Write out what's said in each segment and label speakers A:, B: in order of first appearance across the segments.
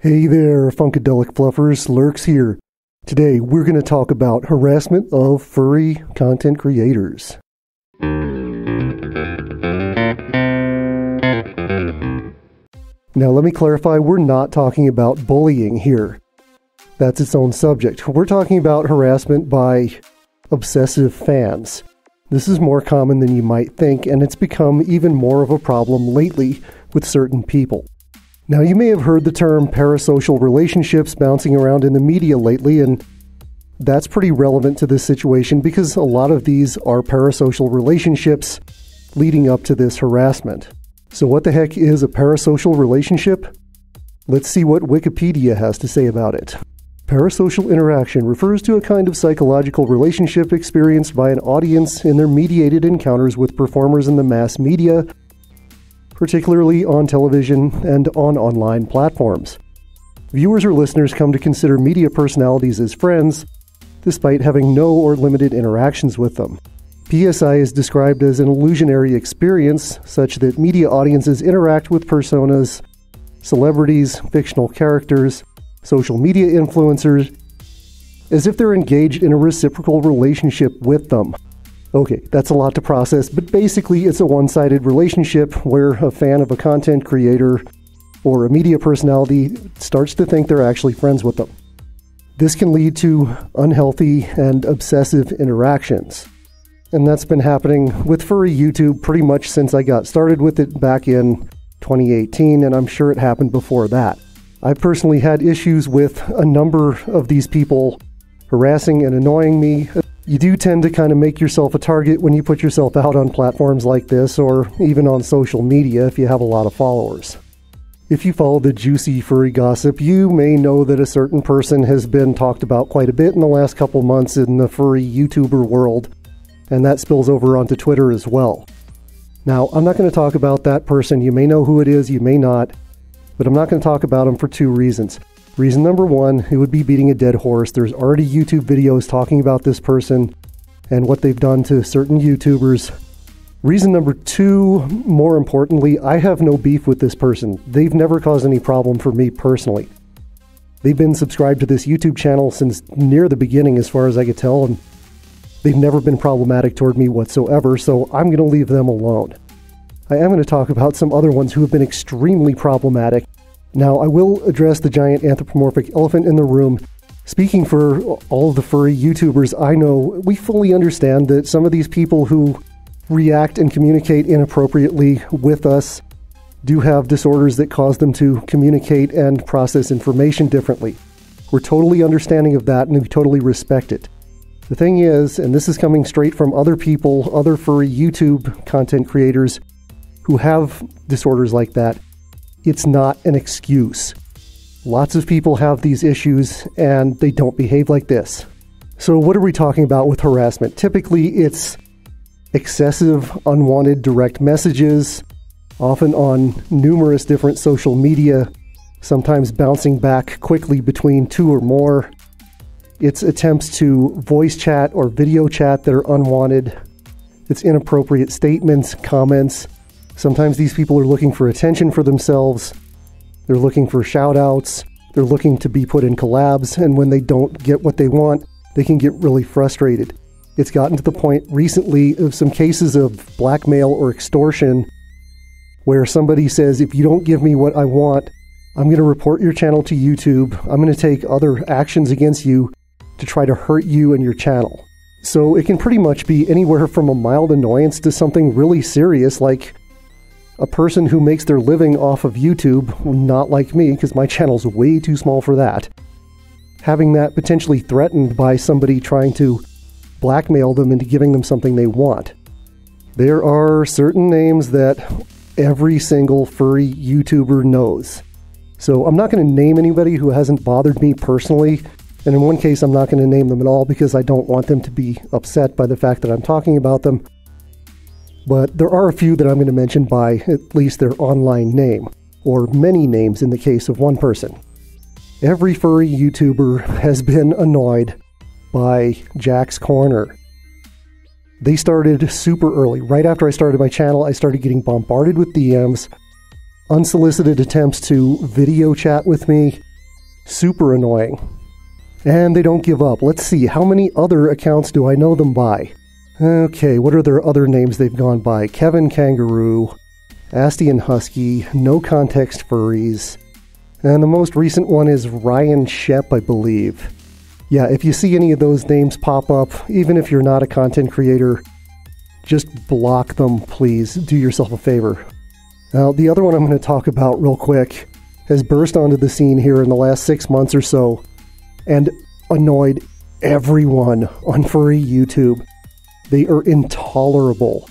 A: Hey there, Funkadelic Fluffers, Lurks here. Today we're going to talk about harassment of furry content creators. Now let me clarify, we're not talking about bullying here. That's its own subject. We're talking about harassment by obsessive fans. This is more common than you might think, and it's become even more of a problem lately with certain people. Now, you may have heard the term parasocial relationships bouncing around in the media lately, and that's pretty relevant to this situation because a lot of these are parasocial relationships leading up to this harassment. So what the heck is a parasocial relationship? Let's see what Wikipedia has to say about it. Parasocial interaction refers to a kind of psychological relationship experienced by an audience in their mediated encounters with performers in the mass media, particularly on television and on online platforms. Viewers or listeners come to consider media personalities as friends, despite having no or limited interactions with them. PSI is described as an illusionary experience, such that media audiences interact with personas, celebrities, fictional characters, social media influencers, as if they're engaged in a reciprocal relationship with them. Okay, that's a lot to process, but basically it's a one-sided relationship where a fan of a content creator or a media personality starts to think they're actually friends with them. This can lead to unhealthy and obsessive interactions. And that's been happening with furry YouTube pretty much since I got started with it back in 2018, and I'm sure it happened before that. I personally had issues with a number of these people harassing and annoying me. You do tend to kind of make yourself a target when you put yourself out on platforms like this, or even on social media if you have a lot of followers. If you follow the juicy furry gossip, you may know that a certain person has been talked about quite a bit in the last couple months in the furry YouTuber world, and that spills over onto Twitter as well. Now, I'm not going to talk about that person. You may know who it is, you may not, but I'm not going to talk about him for two reasons. Reason number one, it would be beating a dead horse. There's already YouTube videos talking about this person and what they've done to certain YouTubers. Reason number two, more importantly, I have no beef with this person. They've never caused any problem for me personally. They've been subscribed to this YouTube channel since near the beginning, as far as I could tell, and they've never been problematic toward me whatsoever, so I'm going to leave them alone. I am going to talk about some other ones who have been extremely problematic. Now, I will address the giant anthropomorphic elephant in the room. Speaking for all of the furry YouTubers I know, we fully understand that some of these people who react and communicate inappropriately with us do have disorders that cause them to communicate and process information differently. We're totally understanding of that, and we totally respect it. The thing is, and this is coming straight from other people, other furry YouTube content creators who have disorders like that, it's not an excuse. Lots of people have these issues and they don't behave like this. So what are we talking about with harassment? Typically it's excessive, unwanted direct messages, often on numerous different social media, sometimes bouncing back quickly between two or more. It's attempts to voice chat or video chat that are unwanted. It's inappropriate statements, comments. Sometimes these people are looking for attention for themselves. They're looking for shout-outs. They're looking to be put in collabs, and when they don't get what they want, they can get really frustrated. It's gotten to the point recently of some cases of blackmail or extortion where somebody says, if you don't give me what I want, I'm going to report your channel to YouTube. I'm going to take other actions against you to try to hurt you and your channel. So it can pretty much be anywhere from a mild annoyance to something really serious, like a person who makes their living off of YouTube, not like me, because my channel's way too small for that, having that potentially threatened by somebody trying to blackmail them into giving them something they want. There are certain names that every single furry YouTuber knows. So I'm not going to name anybody who hasn't bothered me personally, and in one case I'm not going to name them at all because I don't want them to be upset by the fact that I'm talking about them. But there are a few that I'm going to mention by at least their online name, or many names in the case of one person. Every furry YouTuber has been annoyed by Jack's Corner. They started super early. Right after I started my channel, I started getting bombarded with DMs, unsolicited attempts to video chat with me, Super annoying. And they don't give up. Let's see, how many other accounts do I know them by? Okay, what are their other names they've gone by? Kevin Kangaroo, Astian Husky, No Context Furries, and the most recent one is Ryan Shep, I believe. Yeah, if you see any of those names pop up, even if you're not a content creator, just block them, please. Do yourself a favor. Now, the other one I'm going to talk about real quick has burst onto the scene here in the last 6 months or so and annoyed everyone on furry YouTube. They are intolerable.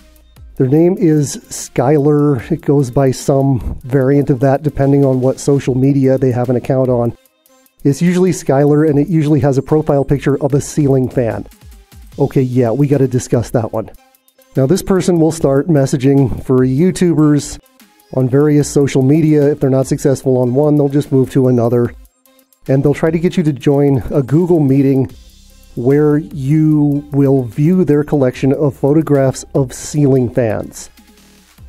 A: Their name is Skylar. It goes by some variant of that depending on what social media they have an account on. It's usually Skylar, and it usually has a profile picture of a ceiling fan. Okay, yeah, we got to discuss that one. Now, this person will start messaging furry YouTubers on various social media. If they're not successful on one, they'll just move to another. And they'll try to get you to join a Google meeting where you will view their collection of photographs of ceiling fans.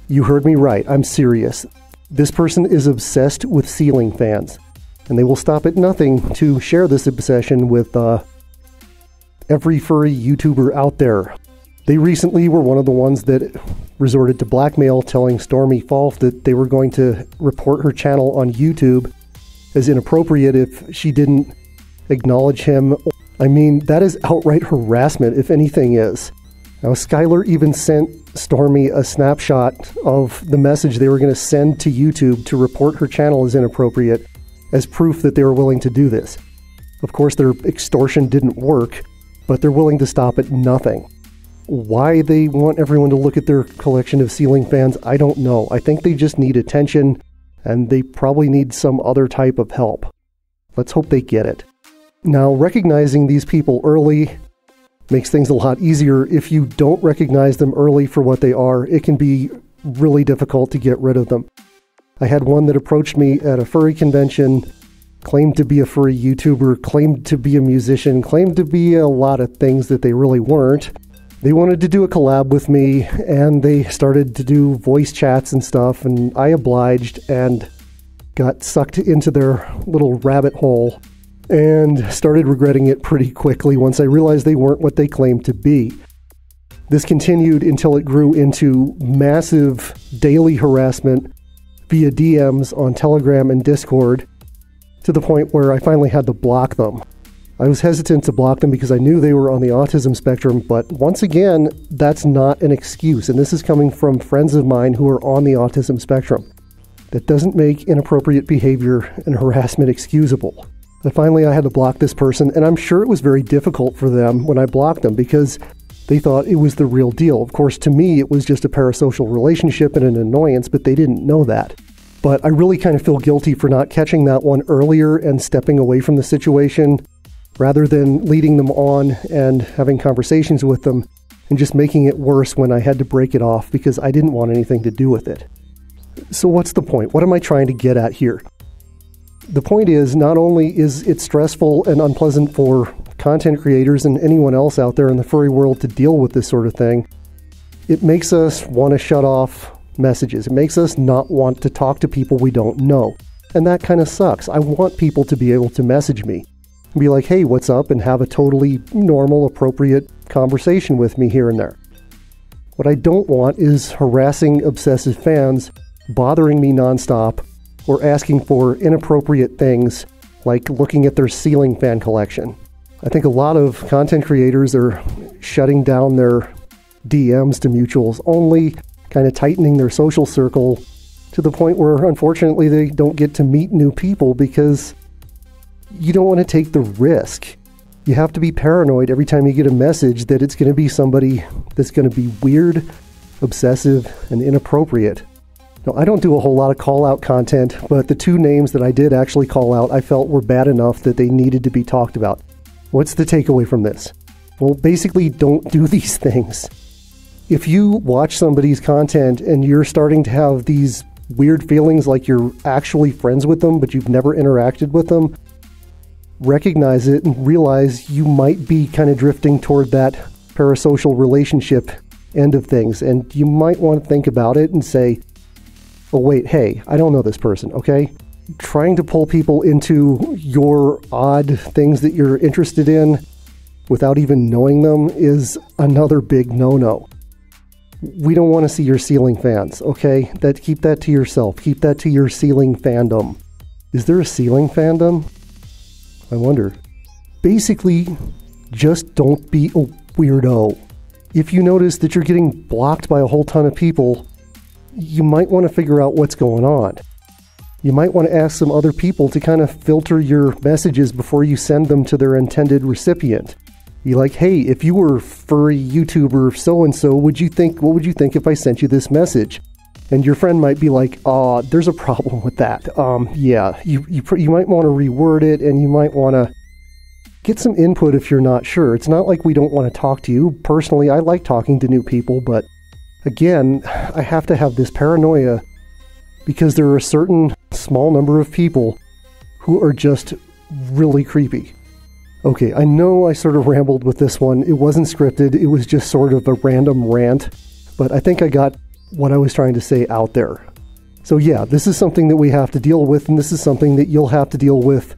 A: You heard me right, I'm serious. This person is obsessed with ceiling fans, and they will stop at nothing to share this obsession with every furry YouTuber out there. They recently were one of the ones that resorted to blackmail, telling Stormy Falf that they were going to report her channel on YouTube as inappropriate if she didn't acknowledge him. I mean, that is outright harassment, if anything is. Now, Skylar even sent Stormy a snapshot of the message they were going to send to YouTube to report her channel as inappropriate as proof that they were willing to do this. Of course, their extortion didn't work, but they're willing to stop at nothing. Why they want everyone to look at their collection of ceiling fans, I don't know. I think they just need attention, and they probably need some other type of help. Let's hope they get it. Now, recognizing these people early makes things a lot easier. If you don't recognize them early for what they are, it can be really difficult to get rid of them. I had one that approached me at a furry convention, claimed to be a furry YouTuber, claimed to be a musician, claimed to be a lot of things that they really weren't. They wanted to do a collab with me, and they started to do voice chats and stuff, and I obliged and got sucked into their little rabbit hole and started regretting it pretty quickly once I realized they weren't what they claimed to be. This continued until it grew into massive daily harassment via DMs on Telegram and Discord, to the point where I finally had to block them. I was hesitant to block them because I knew they were on the autism spectrum, but once again, that's not an excuse, and this is coming from friends of mine who are on the autism spectrum. That doesn't make inappropriate behavior and harassment excusable. But finally, I had to block this person, and I'm sure it was very difficult for them when I blocked them because they thought it was the real deal. Of course, to me, it was just a parasocial relationship and an annoyance, but they didn't know that. But I really kind of feel guilty for not catching that one earlier and stepping away from the situation rather than leading them on and having conversations with them and just making it worse when I had to break it off because I didn't want anything to do with it. So what's the point? What am I trying to get at here? The point is, not only is it stressful and unpleasant for content creators and anyone else out there in the furry world to deal with this sort of thing, it makes us want to shut off messages. It makes us not want to talk to people we don't know. And that kind of sucks. I want people to be able to message me and be like, hey, what's up? And have a totally normal, appropriate conversation with me here and there. What I don't want is harassing obsessive fans bothering me nonstop or asking for inappropriate things like looking at their ceiling fan collection. I think a lot of content creators are shutting down their DMs to mutuals only, kind of tightening their social circle to the point where unfortunately they don't get to meet new people because you don't want to take the risk. You have to be paranoid every time you get a message that it's going to be somebody that's going to be weird, obsessive, and inappropriate. Now, I don't do a whole lot of call-out content, but the two names that I did actually call out I felt were bad enough that they needed to be talked about. What's the takeaway from this? Well, basically, don't do these things. If you watch somebody's content and you're starting to have these weird feelings like you're actually friends with them, but you've never interacted with them, recognize it and realize you might be kind of drifting toward that parasocial relationship end of things. And you might want to think about it and say, oh wait, hey, I don't know this person, okay? trying to pull people into your odd things that you're interested in without even knowing them is another big no-no. We don't want to see your ceiling fans, okay? Keep that to yourself. Keep that to your ceiling fandom. Is there a ceiling fandom? I wonder. Basically, just don't be a weirdo. If you notice that you're getting blocked by a whole ton of people, you might want to figure out what's going on. You might want to ask some other people to kind of filter your messages before you send them to their intended recipient. Be like, hey, if you were furry YouTuber so-and-so, what would you think if I sent you this message? And your friend might be like, there's a problem with that. Yeah, you might want to reword it, and you might want to get some input if you're not sure. It's not like we don't want to talk to you. Personally, I like talking to new people, but again, I have to have this paranoia because there are a certain small number of people who are just really creepy. Okay, I know I sort of rambled with this one. It wasn't scripted. It was just sort of a random rant, but I think I got what I was trying to say out there. So yeah, this is something that we have to deal with, and this is something that you'll have to deal with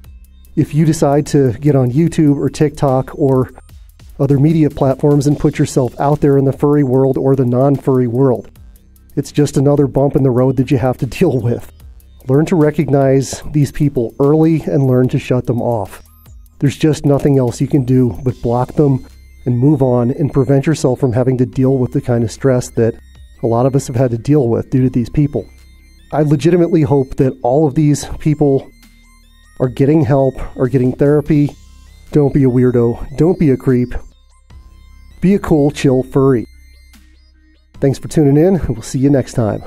A: if you decide to get on YouTube or TikTok or other media platforms and put yourself out there in the furry world or the non-furry world. It's just another bump in the road that you have to deal with. Learn to recognize these people early and learn to shut them off. There's just nothing else you can do but block them and move on and prevent yourself from having to deal with the kind of stress that a lot of us have had to deal with due to these people. I legitimately hope that all of these people are getting help, are getting therapy. Don't be a weirdo. Don't be a creep. Be a cool, chill furry. Thanks for tuning in. We'll see you next time.